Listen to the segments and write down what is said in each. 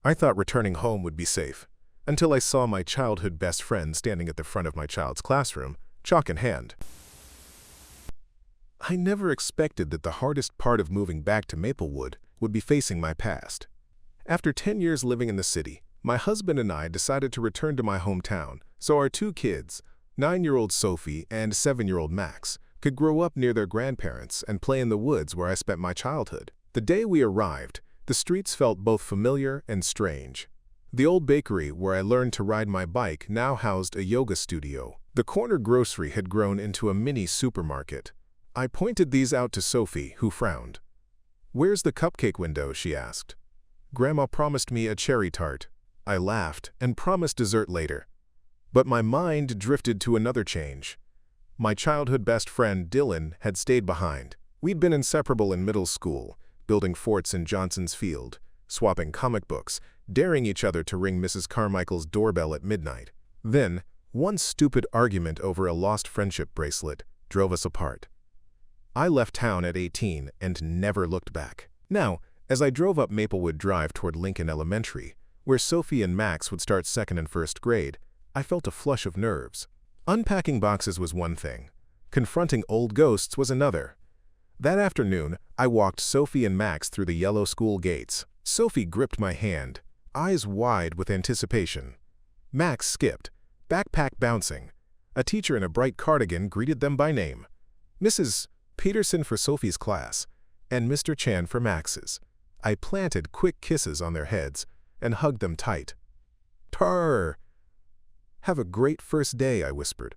I thought returning home would be safe, until I saw my childhood best friend standing at the front of my child's classroom, chalk in hand. I never expected that the hardest part of moving back to Maplewood would be facing my past. After 10 years living in the city, my husband and I decided to return to my hometown so our two kids, 9-year-old Sophie and 7-year-old Max, could grow up near their grandparents and play in the woods where I spent my childhood. The day we arrived, the streets felt both familiar and strange. The old bakery where I learned to ride my bike now housed a yoga studio. The corner grocery had grown into a mini supermarket. I pointed these out to Sophie, who frowned. "Where's the cupcake window?" she asked. "Grandma promised me a cherry tart." I laughed and promised dessert later. But my mind drifted to another change. My childhood best friend, Dylan, had stayed behind. We'd been inseparable in middle school, building forts in Johnson's Field, swapping comic books, daring each other to ring Mrs. Carmichael's doorbell at midnight. Then, one stupid argument over a lost friendship bracelet drove us apart. I left town at 18 and never looked back. Now, as I drove up Maplewood Drive toward Lincoln Elementary, where Sophie and Max would start 2nd and 1st grade, I felt a flush of nerves. Unpacking boxes was one thing. Confronting old ghosts was another. That afternoon, I walked Sophie and Max through the yellow school gates. Sophie gripped my hand, eyes wide with anticipation. Max skipped, backpack bouncing. A teacher in a bright cardigan greeted them by name. Mrs. Peterson for Sophie's class, and Mr. Chan for Max's. I planted quick kisses on their heads and hugged them tight. "Tarr! Have a great first day," I whispered.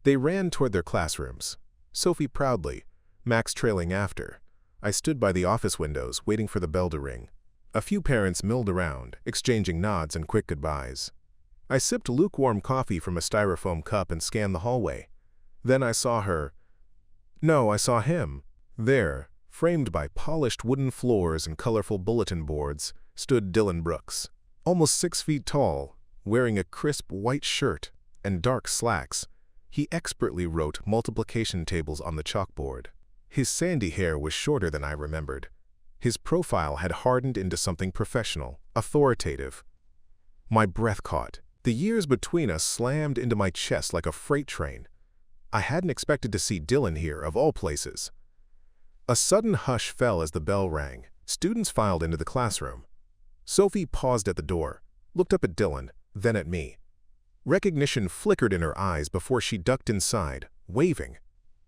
They ran toward their classrooms, Sophie proudly, Max trailing after. I stood by the office windows, waiting for the bell to ring. A few parents milled around, exchanging nods and quick goodbyes. I sipped lukewarm coffee from a styrofoam cup and scanned the hallway. Then I saw her. No, I saw him. There, framed by polished wooden floors and colorful bulletin boards, stood Dylan Brooks. Almost 6 feet tall, wearing a crisp white shirt and dark slacks, he expertly wrote multiplication tables on the chalkboard. His sandy hair was shorter than I remembered. His profile had hardened into something professional, authoritative. My breath caught. The years between us slammed into my chest like a freight train. I hadn't expected to see Dylan here, of all places. A sudden hush fell as the bell rang. Students filed into the classroom. Sophie paused at the door, looked up at Dylan, then at me. Recognition flickered in her eyes before she ducked inside, waving.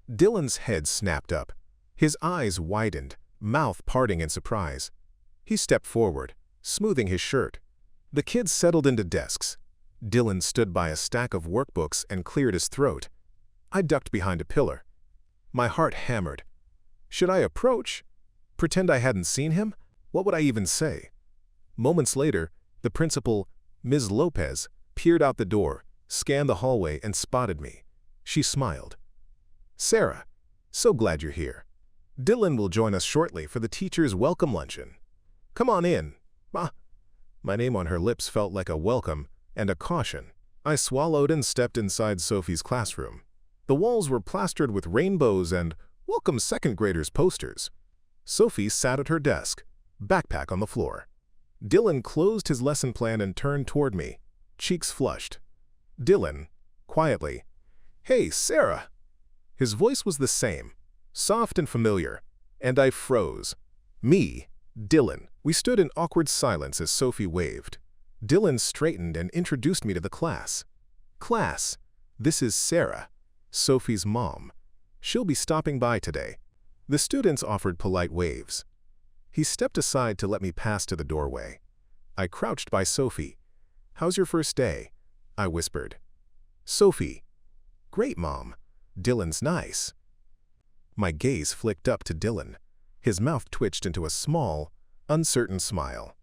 Dylan's head snapped up. His eyes widened, mouth parting in surprise. He stepped forward, smoothing his shirt. The kids settled into desks. Dylan stood by a stack of workbooks and cleared his throat. I ducked behind a pillar. My heart hammered. Should I approach? Pretend I hadn't seen him? What would I even say? Moments later, the principal, Ms. Lopez, peered out the door, scanned the hallway, and spotted me. She smiled. "Sarah, so glad you're here. Dylan will join us shortly for the teacher's welcome luncheon. Come on in." My name on her lips felt like a welcome and a caution. I swallowed and stepped inside Sophie's classroom. The walls were plastered with rainbows and "Welcome Second Graders" posters. Sophie sat at her desk, backpack on the floor. Dylan closed his lesson plan and turned toward me, cheeks flushed. Dylan, quietly, "Hey, Sarah." His voice was the same, soft and familiar, and I froze. Me, Dylan. We stood in awkward silence as Sophie waved. Dylan straightened and introduced me to the class. "Class, this is Sarah, Sophie's mom. She'll be stopping by today." The students offered polite waves. He stepped aside to let me pass to the doorway. I crouched by Sophie. "How's your first day?" I whispered. Sophie, "Great, Mom. Dylan's nice." My gaze flicked up to Dylan. His mouth twitched into a small, uncertain smile.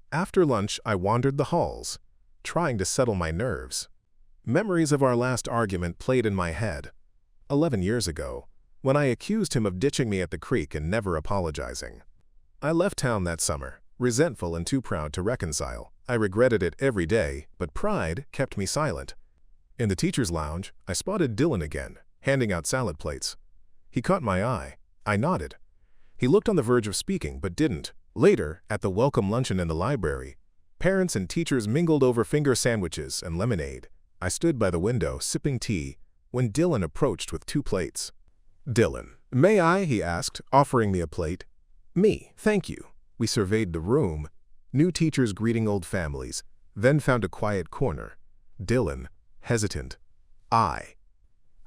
After lunch, I wandered the halls, trying to settle my nerves. Memories of our last argument played in my head. 11 years ago, when I accused him of ditching me at the creek and never apologizing. I left town that summer, resentful and too proud to reconcile. I regretted it every day, but pride kept me silent. In the teacher's lounge, I spotted Dylan again, handing out salad plates. He caught my eye. I nodded. He looked on the verge of speaking, but didn't, Later, at the welcome luncheon in the library, parents and teachers mingled over finger sandwiches and lemonade. I stood by the window, sipping tea, when Dylan approached with 2 plates. "Dylan, may I?" he asked, offering me a plate. "Me, thank you." We surveyed the room, new teachers greeting old families, then found a quiet corner. Dylan, hesitant. I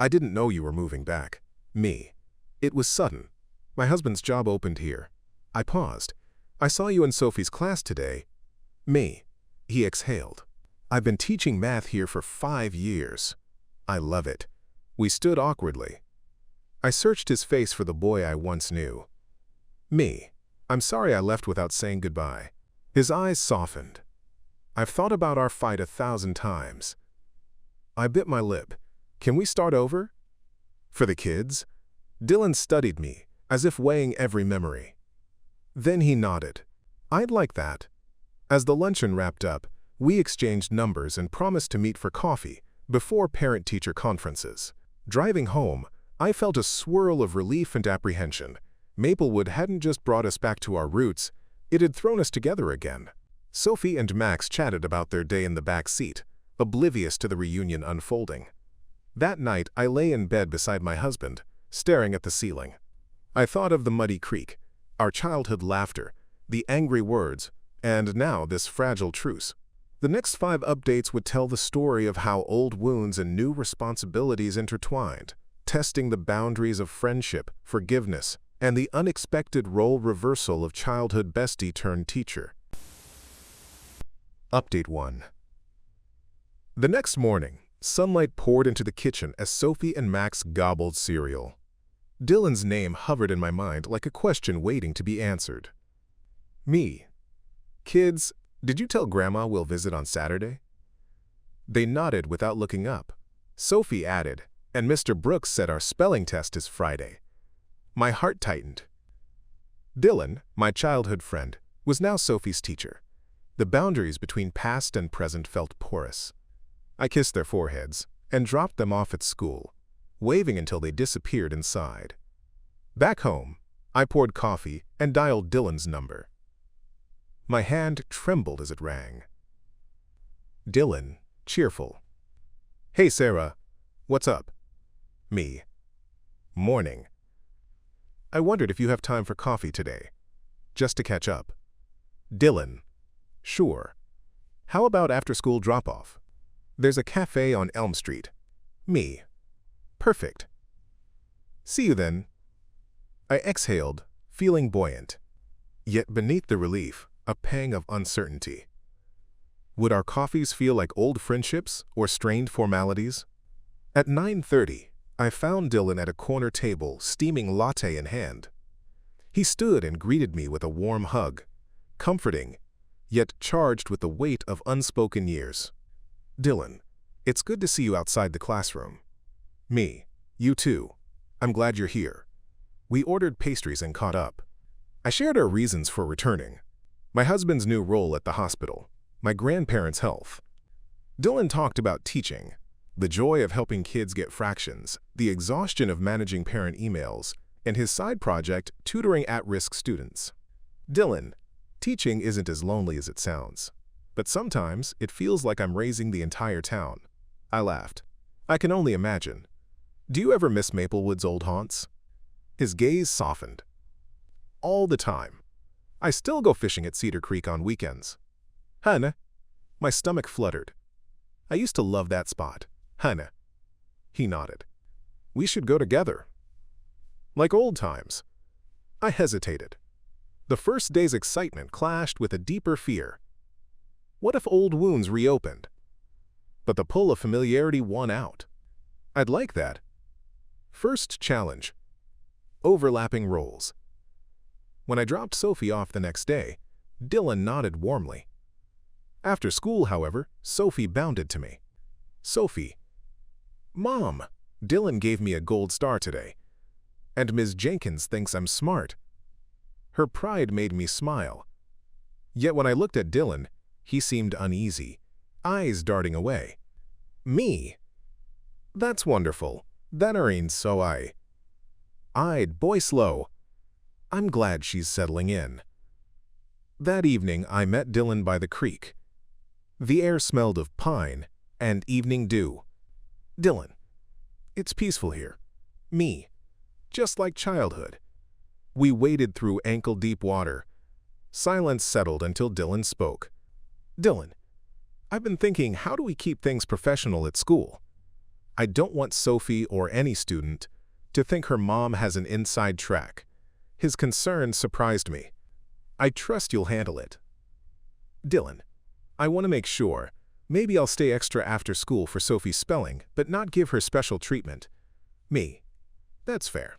didn't know you were moving back. Me. It was sudden. My husband's job opened here. I paused. I saw you in Sophie's class today. Me. He exhaled. I've been teaching math here for 5 years. I love it. We stood awkwardly. I searched his face for the boy I once knew. Me. I'm sorry I left without saying goodbye. His eyes softened. I've thought about our fight 1,000 times. I bit my lip. Can we start over? For the kids? Dylan studied me, as if weighing every memory. Then he nodded. I'd like that. As the luncheon wrapped up, we exchanged numbers and promised to meet for coffee before parent-teacher conferences. Driving home, I felt a swirl of relief and apprehension. Maplewood hadn't just brought us back to our roots, it had thrown us together again. Sophie and Max chatted about their day in the back seat, oblivious to the reunion unfolding. That night, I lay in bed beside my husband, staring at the ceiling. I thought of the muddy creek, our childhood laughter, the angry words, and now this fragile truce. The next 5 updates would tell the story of how old wounds and new responsibilities intertwined, testing the boundaries of friendship, forgiveness, and the unexpected role reversal of childhood bestie turned teacher. Update 1. The next morning, sunlight poured into the kitchen as Sophie and Max gobbled cereal. Dylan's name hovered in my mind like a question waiting to be answered. Me. Kids, did you tell Grandma we'll visit on Saturday? They nodded without looking up. Sophie added, and Mr. Brooks said our spelling test is Friday. My heart tightened. Dylan, my childhood friend, was now Sophie's teacher. The boundaries between past and present felt porous. I kissed their foreheads and dropped them off at school, waving until they disappeared inside. Back home, I poured coffee and dialed Dylan's number. My hand trembled as it rang. Dylan, cheerful. Hey, Sarah. What's up? Me. Morning. I wondered if you have time for coffee today, just to catch up. Dylan. Sure. How about after-school drop-off? There's a cafe on Elm Street. Me. Perfect. See you then. I exhaled, feeling buoyant. Yet beneath the relief, a pang of uncertainty. Would our coffees feel like old friendships or strained formalities? At 9:30, I found Dylan at a corner table, steaming latte in hand. He stood and greeted me with a warm hug, comforting, yet charged with the weight of unspoken years. Dylan, it's good to see you outside the classroom. Me, you too. I'm glad you're here. We ordered pastries and caught up. I shared our reasons for returning. My husband's new role at the hospital, my grandparents' health. Dylan talked about teaching, the joy of helping kids get fractions, the exhaustion of managing parent emails, and his side project, tutoring at-risk students. Dylan, teaching isn't as lonely as it sounds, but sometimes it feels like I'm raising the entire town. I laughed. I can only imagine. Do you ever miss Maplewood's old haunts? His gaze softened. All the time. I still go fishing at Cedar Creek on weekends. Hannah. My stomach fluttered. I used to love that spot. Hannah. He nodded. We should go together. Like old times. I hesitated. The first day's excitement clashed with a deeper fear. What if old wounds reopened? But the pull of familiarity won out. I'd like that. First challenge. Overlapping roles. When I dropped Sophie off the next day, Dylan nodded warmly. After school, however, Sophie bounded to me. Sophie. Mom, Dylan gave me a gold star today. And Ms. Jenkins thinks I'm smart. Her pride made me smile. Yet when I looked at Dylan, he seemed uneasy, eyes darting away. Me. That's wonderful. That ain't so I'd boy slow. I'm glad she's settling in. That evening, I met Dylan by the creek. The air smelled of pine and evening dew. Dylan, it's peaceful here. Me, just like childhood. We waded through ankle-deep water. Silence settled until Dylan spoke. Dylan, I've been thinking, how do we keep things professional at school? I don't want Sophie or any student to think her mom has an inside track. His concern surprised me. I trust you'll handle it. Dylan, I want to make sure. Maybe I'll stay extra after school for Sophie's spelling, but not give her special treatment. Me. That's fair.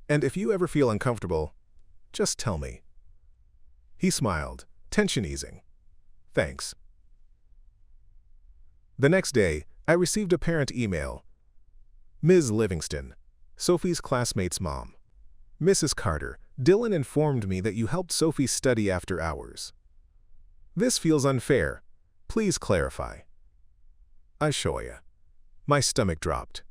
And if you ever feel uncomfortable, just tell me. He smiled, tension easing. Thanks. The next day, I received a parent email. Ms. Livingston, Sophie's classmate's mom. Mrs. Carter, Dylan informed me that you helped Sophie study after hours. This feels unfair. Please clarify. I show ya. My stomach dropped.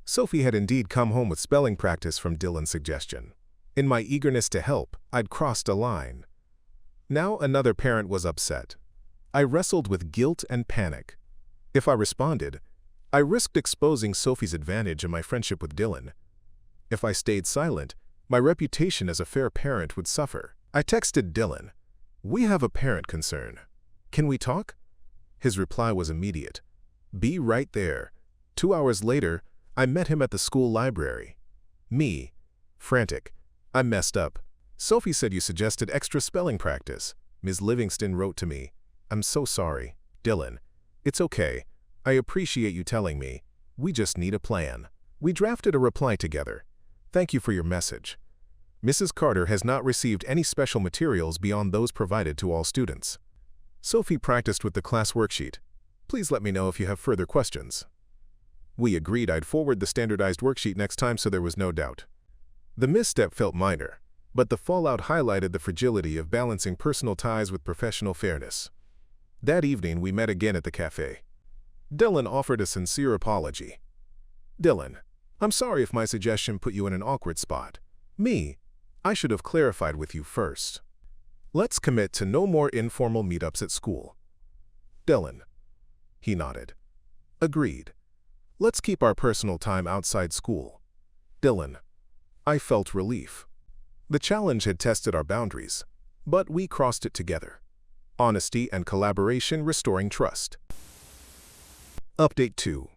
Sophie had indeed come home with spelling practice from Dylan's suggestion. In my eagerness to help, I'd crossed a line. Now another parent was upset. I wrestled with guilt and panic. If I responded, I risked exposing Sophie's advantage in my friendship with Dylan. If I stayed silent, my reputation as a fair parent would suffer. I texted Dylan, "We have a parent concern. Can we talk?" His reply was immediate. "Be right there." 2 hours later, I met him at the school library. Me, frantic. I messed up. Sophie said you suggested extra spelling practice. Ms. Livingston wrote to me. I'm so sorry. Dylan, it's okay. I appreciate you telling me. We just need a plan. We drafted a reply together. Thank you for your message. Mrs. Carter has not received any special materials beyond those provided to all students. Sophie practiced with the class worksheet. Please let me know if you have further questions. We agreed I'd forward the standardized worksheet next time so there was no doubt. The misstep felt minor, but the fallout highlighted the fragility of balancing personal ties with professional fairness. That evening, we met again at the cafe. Dylan offered a sincere apology. Dylan, I'm sorry if my suggestion put you in an awkward spot. Me, I should have clarified with you first. Let's commit to no more informal meetups at school. Dylan. He nodded. Agreed. Let's keep our personal time outside school. Dylan. I felt relief. The challenge had tested our boundaries, but we crossed it together. Honesty and collaboration restoring trust. Update 2.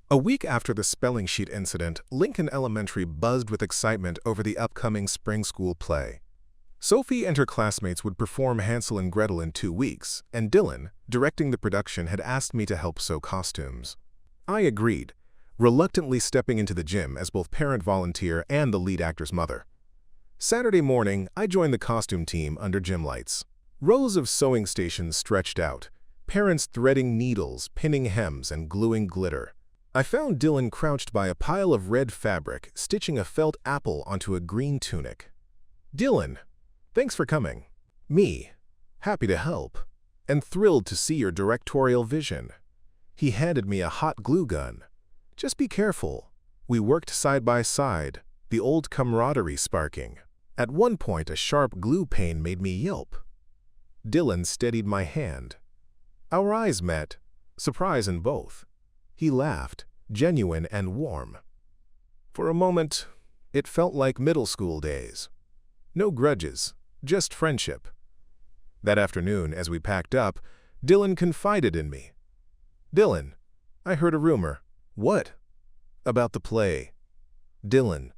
A week after the spelling sheet incident, Lincoln Elementary buzzed with excitement over the upcoming spring school play. Sophie and her classmates would perform Hansel and Gretel in 2 weeks, and Dylan, directing the production, had asked me to help sew costumes. I agreed, reluctantly stepping into the gym as both parent volunteer and the lead actor's mother. Saturday morning, I joined the costume team under gym lights. Rows of sewing stations stretched out, parents threading needles, pinning hems, and gluing glitter. I found Dylan crouched by a pile of red fabric, stitching a felt apple onto a green tunic. Dylan, thanks for coming. Me, happy to help, and thrilled to see your directorial vision. He handed me a hot glue gun. Just be careful. We worked side by side, the old camaraderie sparking. At one point, a sharp glue pain made me yelp. Dylan steadied my hand. Our eyes met, surprise in both. He laughed, genuine and warm. For a moment, it felt like middle school days. No grudges, just friendship. That afternoon, as we packed up, Dylan confided in me. Dylan, I heard a rumor. What? About the play. Dylan.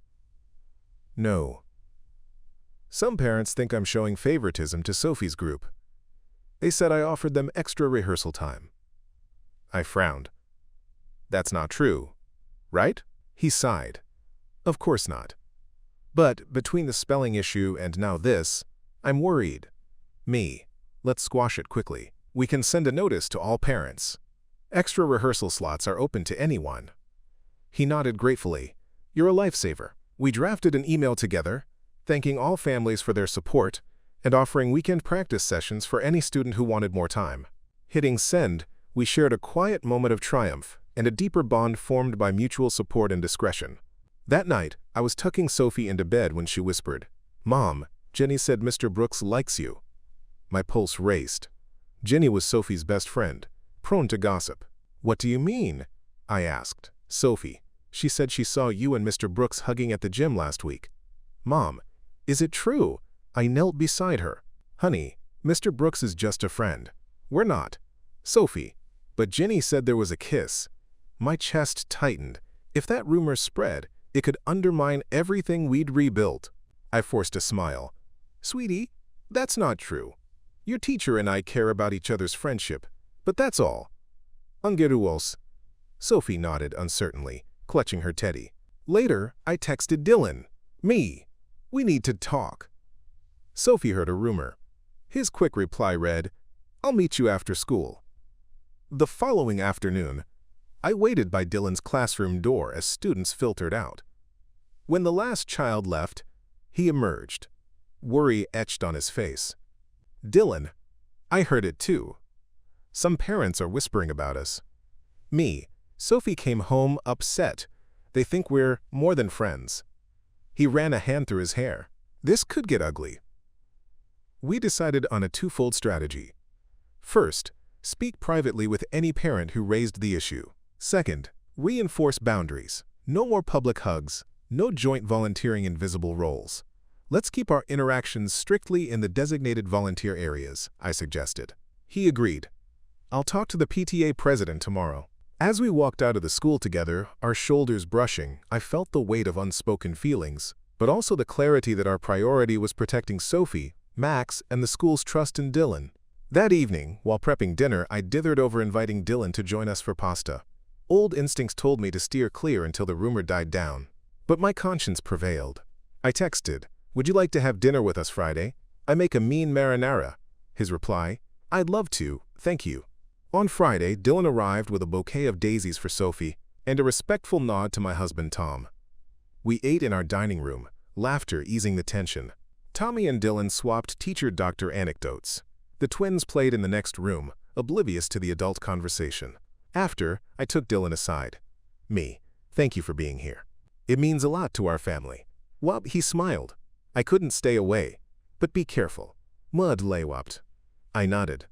No. Some parents think I'm showing favoritism to Sophie's group. They said I offered them extra rehearsal time. I frowned. That's not true, right? He sighed. Of course not. But between the spelling issue and now this, I'm worried. Me, let's squash it quickly. We can send a notice to all parents. Extra rehearsal slots are open to anyone. He nodded gratefully. You're a lifesaver. We drafted an email together, thanking all families for their support and offering weekend practice sessions for any student who wanted more time. Hitting send, we shared a quiet moment of triumph and a deeper bond formed by mutual support and discretion. That night, I was tucking Sophie into bed when she whispered, Mom, Jenny said Mr. Brooks likes you. My pulse raced. Jenny was Sophie's best friend, prone to gossip. "What do you mean?" I asked. "Sophie, she said she saw you and Mr. Brooks hugging at the gym last week." "Mom, is it true?" I knelt beside her. "Honey, Mr. Brooks is just a friend. We're not." "Sophie, but Jenny said there was a kiss." My chest tightened. If that rumor spread, it could undermine everything we'd rebuilt. I forced a smile. "Sweetie, that's not true. Your teacher and I care about each other's friendship, but that's all." "Angeruos." Sophie nodded uncertainly, clutching her teddy. Later, I texted Dylan. "Me. We need to talk." Sophie heard a rumor. His quick reply read, "I'll meet you after school." The following afternoon, I waited by Dylan's classroom door as students filtered out. When the last child left, he emerged. Worry etched on his face. "Dylan, I heard it too. Some parents are whispering about us." "Me. Sophie came home upset. They think we're more than friends." He ran a hand through his hair. "This could get ugly." We decided on a twofold strategy. First, speak privately with any parent who raised the issue. Second, reinforce boundaries. No more public hugs, no joint volunteering in visible roles. "Let's keep our interactions strictly in the designated volunteer areas," I suggested. He agreed. "I'll talk to the PTA president tomorrow." As we walked out of the school together, our shoulders brushing, I felt the weight of unspoken feelings, but also the clarity that our priority was protecting Sophie, Max, and the school's trust in Dylan. That evening, while prepping dinner, I dithered over inviting Dylan to join us for pasta. Old instincts told me to steer clear until the rumor died down. But my conscience prevailed. I texted, "Would you like to have dinner with us Friday? I make a mean marinara." His reply, "I'd love to, thank you." On Friday, Dylan arrived with a bouquet of daisies for Sophie and a respectful nod to my husband Tom. We ate in our dining room, laughter easing the tension. Tommy and Dylan swapped teacher-doctor anecdotes. The twins played in the next room, oblivious to the adult conversation. After, I took Dylan aside. "Me, thank you for being here. It means a lot to our family." "Wop," he smiled. "I couldn't stay away. But be careful." "Mud lay-wopped." I nodded.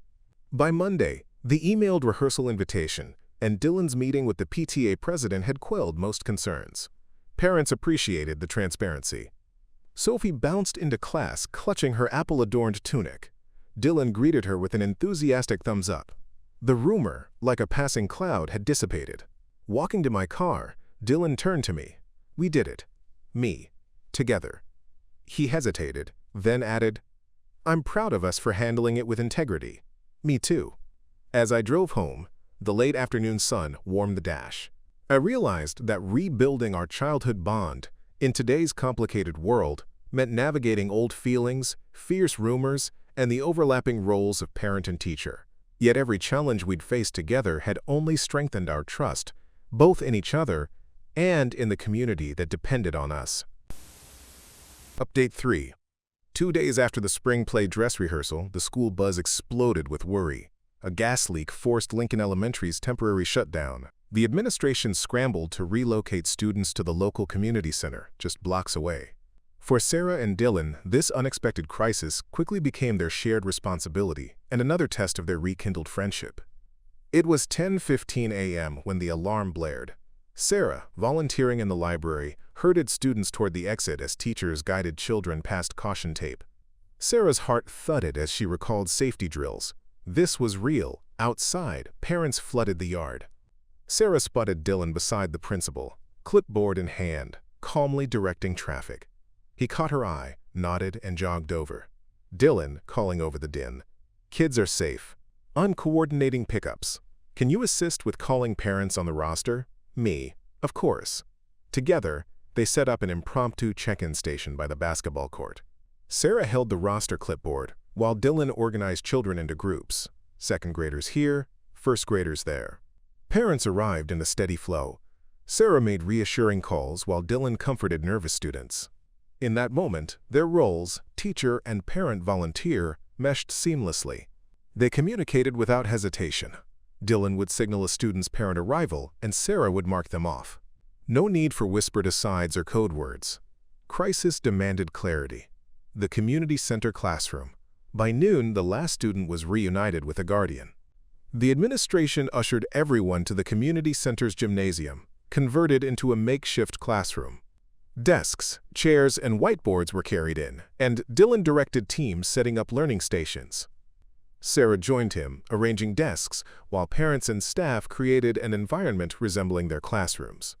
By Monday, the emailed rehearsal invitation and Dylan's meeting with the PTA president had quelled most concerns. Parents appreciated the transparency. Sophie bounced into class, clutching her apple-adorned tunic. Dylan greeted her with an enthusiastic thumbs up. The rumor, like a passing cloud, had dissipated. Walking to my car, Dylan turned to me. "We did it. Me. Together." He hesitated, then added, "I'm proud of us for handling it with integrity." "Me too." As I drove home, the late afternoon sun warmed the dash. I realized that rebuilding our childhood bond in today's complicated world meant navigating old feelings, fierce rumors, and the overlapping roles of parent and teacher. Yet every challenge we'd faced together had only strengthened our trust, both in each other and in the community that depended on us. Update 3. 2 days after the spring play dress rehearsal, the school buzz exploded with worry. A gas leak forced Lincoln Elementary's temporary shutdown. The administration scrambled to relocate students to the local community center, just blocks away. For Sarah and Dylan, this unexpected crisis quickly became their shared responsibility and another test of their rekindled friendship. It was 10:15 a.m. when the alarm blared. Sarah, volunteering in the library, herded students toward the exit as teachers guided children past caution tape. Sarah's heart thudded as she recalled safety drills. This was real. Outside, parents flooded the yard. Sarah spotted Dylan beside the principal, clipboard in hand, calmly directing traffic. He caught her eye, nodded, and jogged over. Dylan, calling over the din. "Kids are safe. I'm coordinating pickups. Can you assist with calling parents on the roster?" "Me, of course." Together, they set up an impromptu check-in station by the basketball court. Sarah held the roster clipboard, while Dylan organized children into groups. Second graders here, first graders there. Parents arrived in a steady flow. Sarah made reassuring calls while Dylan comforted nervous students. In that moment, their roles, teacher and parent volunteer, meshed seamlessly. They communicated without hesitation. Dylan would signal a student's parent arrival, and Sarah would mark them off. No need for whispered asides or code words. Crisis demanded clarity. The community center classroom. By noon, the last student was reunited with a guardian. The administration ushered everyone to the community center's gymnasium, converted into a makeshift classroom. Desks, chairs, and whiteboards were carried in, and Dylan directed teams setting up learning stations. Sarah joined him, arranging desks, while parents and staff created an environment resembling their classrooms.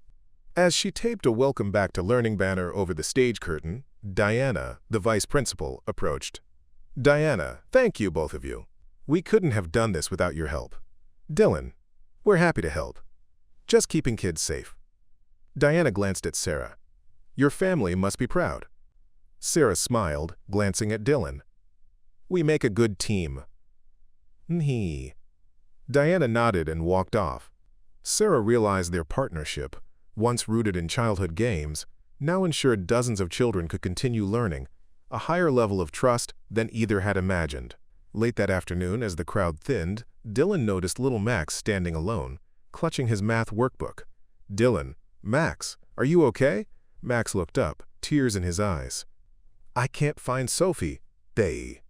As she taped a welcome back to learning banner over the stage curtain, Diana, the vice principal, approached. "Diana, thank you, both of you. We couldn't have done this without your help. Dylan, we're happy to help. Just keeping kids safe." Diana glanced at Sarah. "Your family must be proud." Sarah smiled, glancing at Dylan. "We make a good team." Diana nodded and walked off. Sarah realized their partnership, once rooted in childhood games, now ensured dozens of children could continue learning, a higher level of trust than either had imagined. Late that afternoon, as the crowd thinned, Dylan noticed little Max standing alone, clutching his math workbook. "Dylan, Max, are you okay?" Max looked up, tears in his eyes. "I can't find Sophie. They.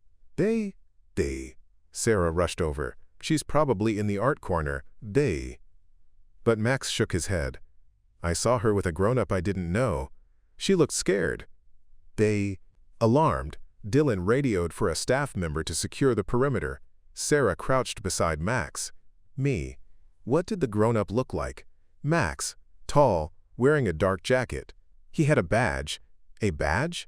Sarah rushed over. "She's probably in the art corner. They." But Max shook his head. "I saw her with a grown-up I didn't know. She looked scared." They. Alarmed, Dylan radioed for a staff member to secure the perimeter. Sarah crouched beside Max. "Me. What did the grown-up look like?" Max, tall, wearing a dark jacket. He had a badge. A badge?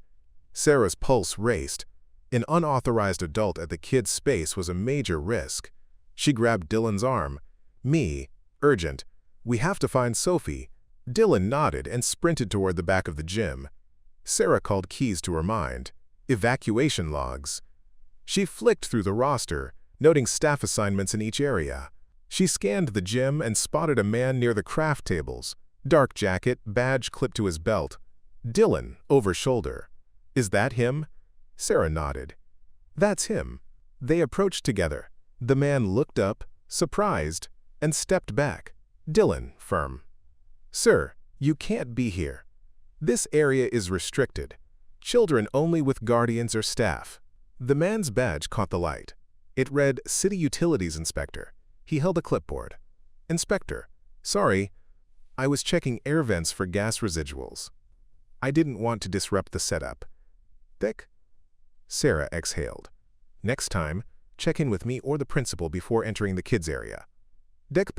Sarah's pulse raced. An unauthorized adult at the kid's space was a major risk. She grabbed Dylan's arm. "Me. Urgent. We have to find Sophie." Dylan nodded and sprinted toward the back of the gym. Sarah called keys to her mind. Evacuation logs. She flicked through the roster, noting staff assignments in each area. She scanned the gym and spotted a man near the craft tables. Dark jacket, badge clipped to his belt. Dylan, over shoulder. "Is that him?" Sarah nodded. "That's him." They approached together. The man looked up, surprised, and stepped back. Dylan, firm. "Sir, you can't be here. This area is restricted. Children only with guardians or staff." The man's badge caught the light. It read City Utilities Inspector. He held a clipboard. "Inspector, sorry, I was checking air vents for gas residuals. I didn't want to disrupt the setup." "Dick?" Sarah exhaled. "Next time, check in with me or the principal before entering the kids' area." Deck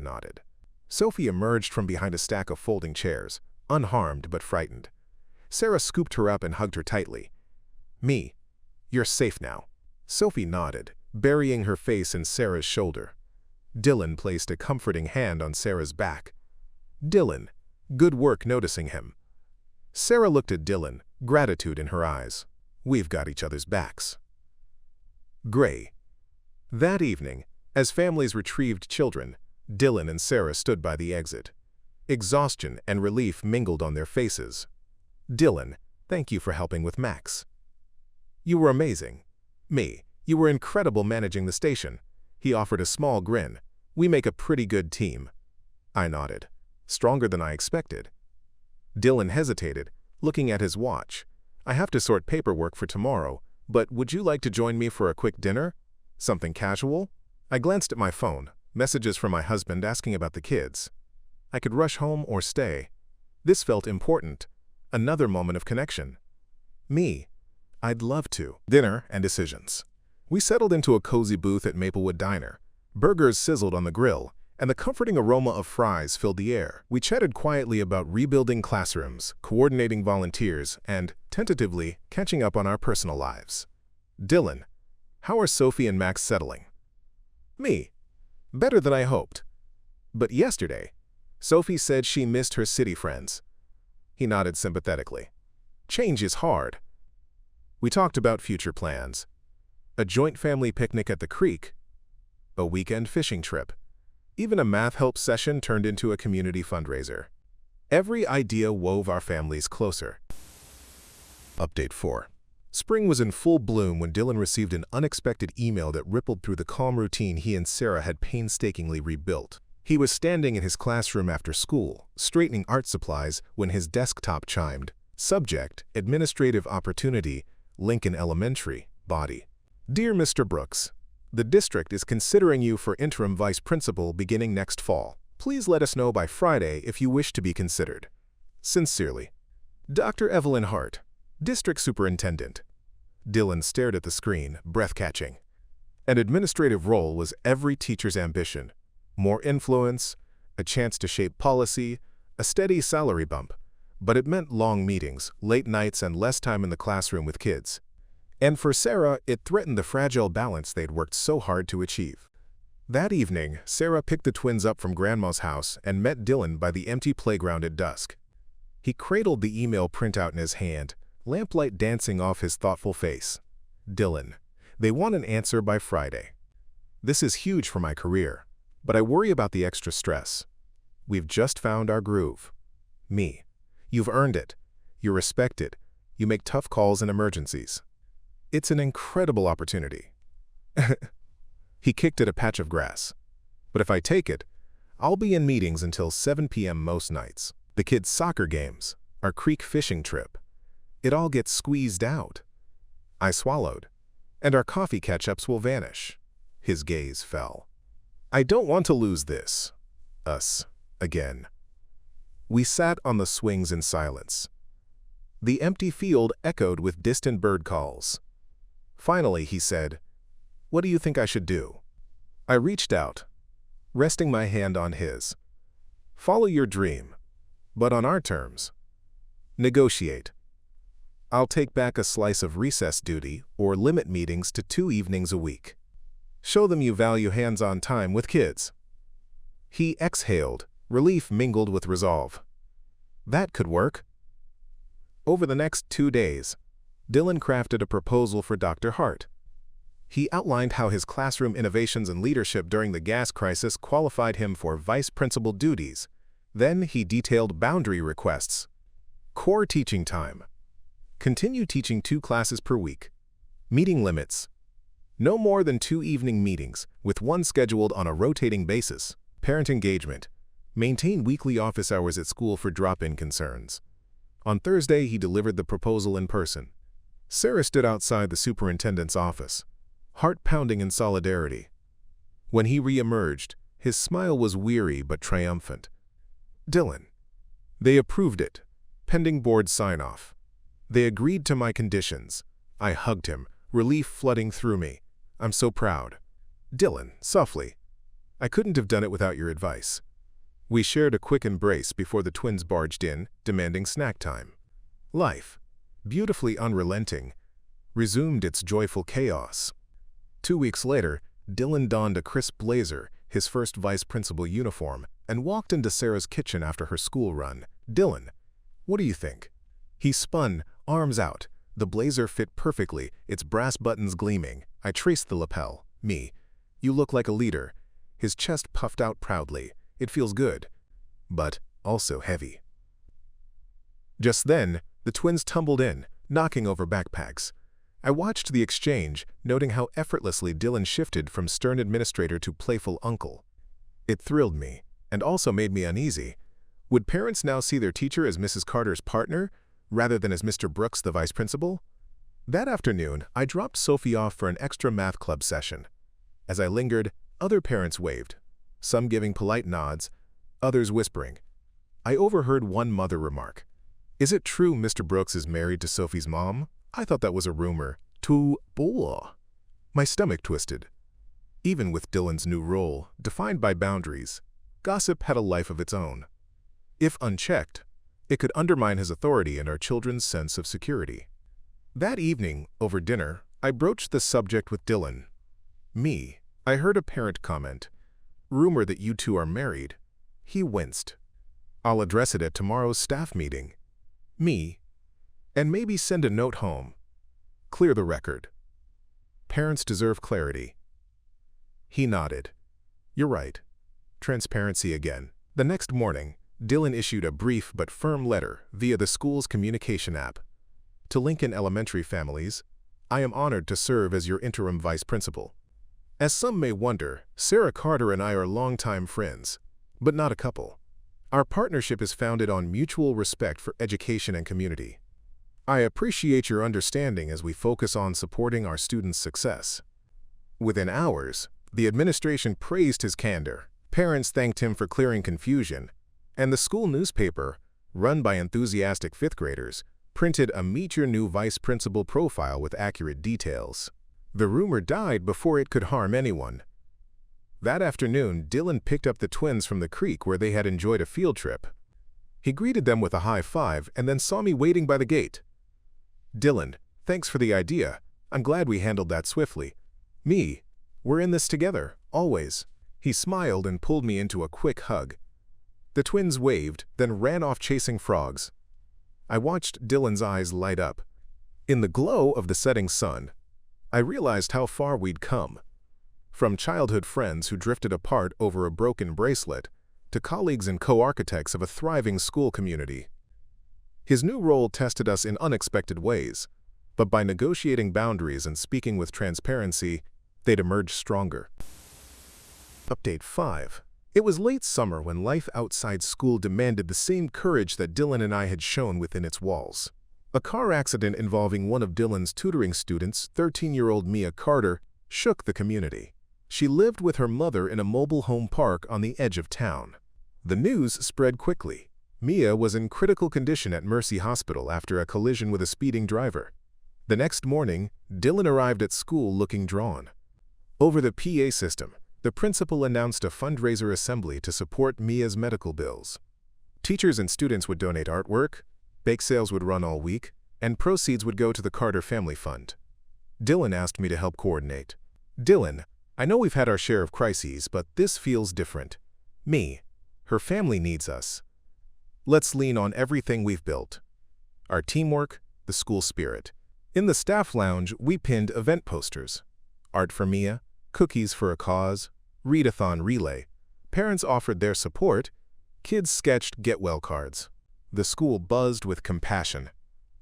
nodded. Sophie emerged from behind a stack of folding chairs, unharmed but frightened. Sarah scooped her up and hugged her tightly. "Me, you're safe now." Sophie nodded, burying her face in Sarah's shoulder. Dylan placed a comforting hand on Sarah's back. "Dylan, good work noticing him." Sarah looked at Dylan, gratitude in her eyes. "We've got each other's backs." Gray. That evening, as families retrieved children, Dylan and Sarah stood by the exit. Exhaustion and relief mingled on their faces. "Dylan, thank you for helping with Max." "You were amazing." "Me, you were incredible managing the station." He offered a small grin. "We make a pretty good team." I nodded. "Stronger than I expected." Dylan hesitated, looking at his watch. "I have to sort paperwork for tomorrow, but would you like to join me for a quick dinner? Something casual?" I glanced at my phone, messages from my husband asking about the kids. I could rush home or stay. This felt important. Another moment of connection. "Me. I'd love to." Dinner and decisions. We settled into a cozy booth at Maplewood Diner. Burgers sizzled on the grill, and the comforting aroma of fries filled the air. We chatted quietly about rebuilding classrooms, coordinating volunteers, and, tentatively, catching up on our personal lives. "Dylan, how are Sophie and Max settling?" "Me. Better than I hoped. But yesterday, Sophie said she missed her city friends." He nodded sympathetically. "Change is hard." We talked about future plans. A joint family picnic at the creek. A weekend fishing trip. Even a math help session turned into a community fundraiser. Every idea wove our families closer. Update 4. Spring was in full bloom when Dylan received an unexpected email that rippled through the calm routine he and Sarah had painstakingly rebuilt. He was standing in his classroom after school, straightening art supplies, when his desktop chimed. Subject: Administrative Opportunity, Lincoln Elementary. body. Dear Mr. Brooks, the district is considering you for interim vice principal beginning next fall. Please let us know by Friday if you wish to be considered. Sincerely, Dr. Evelyn Hart, District Superintendent. Dylan stared at the screen, breath-catching. An administrative role was every teacher's ambition. More influence, a chance to shape policy, a steady salary bump. But it meant long meetings, late nights, and less time in the classroom with kids. And for Sarah, it threatened the fragile balance they'd worked so hard to achieve. That evening, Sarah picked the twins up from Grandma's house and met Dylan by the empty playground at dusk. He cradled the email printout in his hand, lamplight dancing off his thoughtful face. Dylan, they want an answer by Friday. This is huge for my career, but I worry about the extra stress. We've just found our groove. Me. You've earned it. You're respected. You make tough calls in emergencies. It's an incredible opportunity. He kicked at a patch of grass. But if I take it, I'll be in meetings until 7 p.m. most nights. The kids' soccer games, our creek fishing trip. It all gets squeezed out. I swallowed. And our coffee catch-ups will vanish. His gaze fell. I don't want to lose this. Us. Again. We sat on the swings in silence. The empty field echoed with distant bird calls. Finally, he said, "What do you think I should do?" I reached out, resting my hand on his. Follow your dream, but on our terms. Negotiate. I'll take back a slice of recess duty or limit meetings to 2 evenings a week. Show them you value hands-on time with kids. He exhaled, relief mingled with resolve. That could work. Over the next 2 days, Dylan crafted a proposal for Dr. Hart. He outlined how his classroom innovations and leadership during the gas crisis qualified him for vice principal duties. Then he detailed boundary requests. Core teaching time. Continue teaching 2 classes per week. Meeting limits. No more than 2 evening meetings, with 1 scheduled on a rotating basis. Parent engagement. Maintain weekly office hours at school for drop-in concerns. On Thursday, he delivered the proposal in person. Sarah stood outside the superintendent's office, heart pounding in solidarity. When he re-emerged, his smile was weary but triumphant. Dylan. They approved it, pending board sign-off. They agreed to my conditions. I hugged him, relief flooding through me. I'm so proud. Dylan, softly. I couldn't have done it without your advice. We shared a quick embrace before the twins barged in, demanding snack time. Life, beautifully unrelenting, resumed its joyful chaos. 2 weeks later, Dylan donned a crisp blazer, his first vice principal uniform, and walked into Sarah's kitchen after her school run. Dylan, what do you think? He spun, arms out. The blazer fit perfectly, its brass buttons gleaming. I traced the lapel. Me. You look like a leader. His chest puffed out proudly. It feels good, but also heavy. Just then, the twins tumbled in, knocking over backpacks. I watched the exchange, noting how effortlessly Dylan shifted from stern administrator to playful uncle. It thrilled me, and also made me uneasy. Would parents now see their teacher as Mrs. Carter's partner, rather than as Mr. Brooks, the vice principal? That afternoon, I dropped Sophie off for an extra math club session. As I lingered, other parents waved, some giving polite nods, others whispering. I overheard one mother remark, "Is it true Mr. Brooks is married to Sophie's mom? I thought that was a rumor." To boah. My stomach twisted. Even with Dylan's new role, defined by boundaries, gossip had a life of its own. If unchecked, it could undermine his authority and our children's sense of security. That evening, over dinner, I broached the subject with Dylan. Me. I heard a parent comment, "Rumor that you two are married." He winced. I'll address it at tomorrow's staff meeting. Me. And maybe send a note home. Clear the record. Parents deserve clarity. He nodded. You're right. Transparency again. The next morning, Dylan issued a brief but firm letter via the school's communication app. To Lincoln Elementary families, I am honored to serve as your interim vice principal. As some may wonder, Sarah Carter and I are longtime friends, but not a couple. Our partnership is founded on mutual respect for education and community. I appreciate your understanding as we focus on supporting our students' success. Within hours, the administration praised his candor, parents thanked him for clearing confusion, and the school newspaper, run by enthusiastic fifth graders, printed a Meet Your New Vice Principal profile with accurate details. The rumor died before it could harm anyone. That afternoon, Dylan picked up the twins from the creek where they had enjoyed a field trip. He greeted them with a high five and then saw me waiting by the gate. "Dylan, thanks for the idea. I'm glad we handled that swiftly. We're in this together, always." He smiled and pulled me into a quick hug. The twins waved, then ran off chasing frogs. I watched Dylan's eyes light up. In the glow of the setting sun, I realized how far we'd come. From childhood friends who drifted apart over a broken bracelet, to colleagues and co-architects of a thriving school community. His new role tested us in unexpected ways, but by negotiating boundaries and speaking with transparency, they'd emerge stronger. Update 5. It was late summer when life outside school demanded the same courage that Dylan and I had shown within its walls. A car accident involving one of Dylan's tutoring students, 13-year-old Mia Carter, shook the community. She lived with her mother in a mobile home park on the edge of town. The news spread quickly. Mia was in critical condition at Mercy Hospital after a collision with a speeding driver. The next morning, Dylan arrived at school looking drawn. Over the PA system, the principal announced a fundraiser assembly to support Mia's medical bills. Teachers and students would donate artwork, bake sales would run all week, and proceeds would go to the Carter Family Fund. Dylan asked me to help coordinate. "Dylan, I know we've had our share of crises, but this feels different. Her family needs us. Let's lean on everything we've built. Our teamwork, the school spirit." In the staff lounge, we pinned event posters. Art for Mia, cookies for a cause, readathon relay. Parents offered their support. Kids sketched get-well cards. The school buzzed with compassion.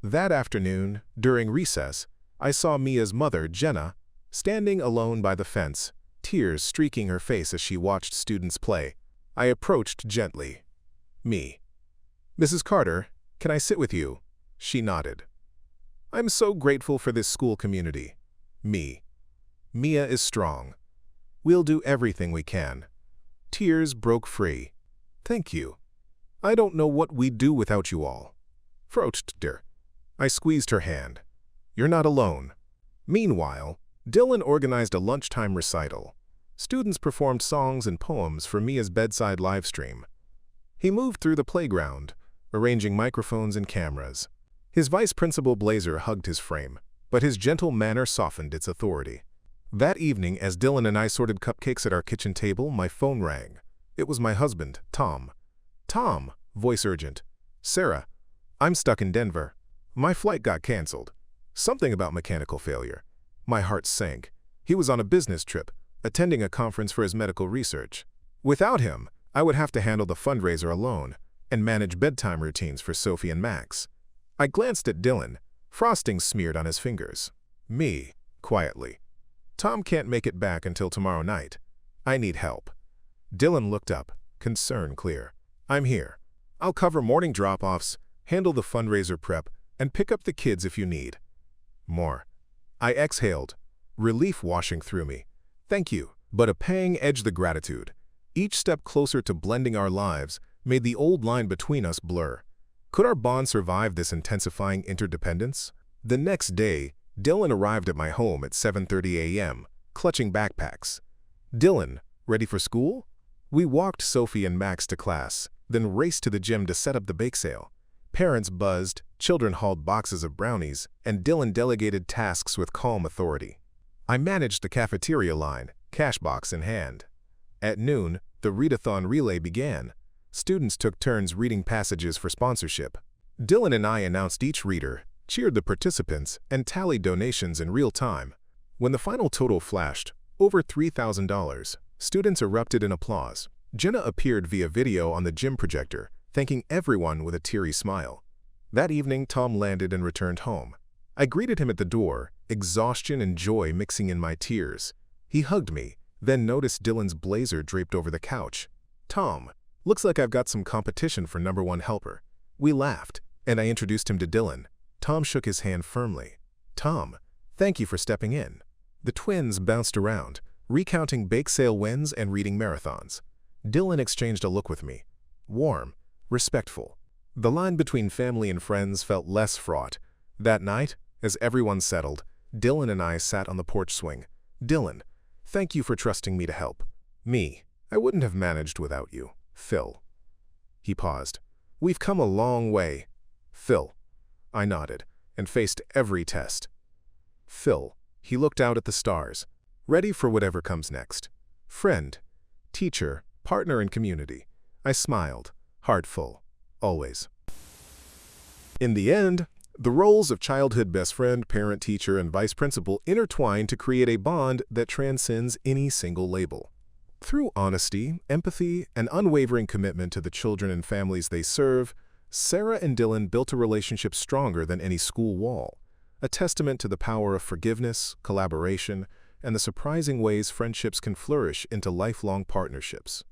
That afternoon, during recess, I saw Mia's mother, Jenna, standing alone by the fence, tears streaking her face as she watched students play. I approached gently. "Mrs. Carter, can I sit with you?" She nodded. "I'm so grateful for this school community. Mia is strong. We'll do everything we can." Tears broke free. "Thank you. I don't know what we'd do without you all." I squeezed her hand. "You're not alone." Meanwhile, Dylan organized a lunchtime recital. Students performed songs and poems for Mia's bedside livestream. He moved through the playground, arranging microphones and cameras. His vice principal blazer hugged his frame, but his gentle manner softened its authority. That evening, as Dylan and I sorted cupcakes at our kitchen table, my phone rang. It was my husband, Tom. "Tom," voice urgent. "Sarah, I'm stuck in Denver. My flight got canceled. Something about mechanical failure." My heart sank. He was on a business trip, attending a conference for his medical research. Without him, I would have to handle the fundraiser alone and manage bedtime routines for Sophie and Max. I glanced at Dylan, frosting smeared on his fingers. Quietly. "Tom can't make it back until tomorrow night. I need help." Dylan looked up, concern clear. "I'm here. I'll cover morning drop-offs, handle the fundraiser prep, and pick up the kids if you need." More. I exhaled, relief washing through me. "Thank you." But a pang edged the gratitude. Each step closer to blending our lives made the old line between us blur. Could our bond survive this intensifying interdependence? The next day, Dylan arrived at my home at 7:30 a.m., clutching backpacks. "Dylan, ready for school?" We walked Sophie and Max to class, then raced to the gym to set up the bake sale. Parents buzzed, children hauled boxes of brownies, and Dylan delegated tasks with calm authority. I managed the cafeteria line, cash box in hand. At noon, the readathon relay began. Students took turns reading passages for sponsorship. Dylan and I announced each reader, cheered the participants, and tallied donations in real time. When the final total flashed, over $3,000, students erupted in applause. Jenna appeared via video on the gym projector, thanking everyone with a teary smile. That evening, Tom landed and returned home. I greeted him at the door, exhaustion and joy mixing in my tears. He hugged me, then noticed Dylan's blazer draped over the couch. "Tom, looks like I've got some competition for #1 helper." We laughed, and I introduced him to Dylan. Tom shook his hand firmly. Tom, thank you for stepping in. The twins bounced around, recounting bake sale wins and reading marathons. Dylan exchanged a look with me. Warm, respectful. The line between family and friends felt less fraught. That night, as everyone settled, Dylan and I sat on the porch swing. Dylan, thank you for trusting me to help. Me, I wouldn't have managed without you. Phil. He paused. We've come a long way. Phil. I nodded, and faced every test. Phil. He looked out at the stars, ready for whatever comes next. Friend, teacher, partner in community. I smiled, heart full, always. In the end, the roles of childhood best friend, parent, teacher, and vice principal intertwine to create a bond that transcends any single label. Through honesty, empathy, and unwavering commitment to the children and families they serve, Sarah and Dylan built a relationship stronger than any school wall, a testament to the power of forgiveness, collaboration, and the surprising ways friendships can flourish into lifelong partnerships.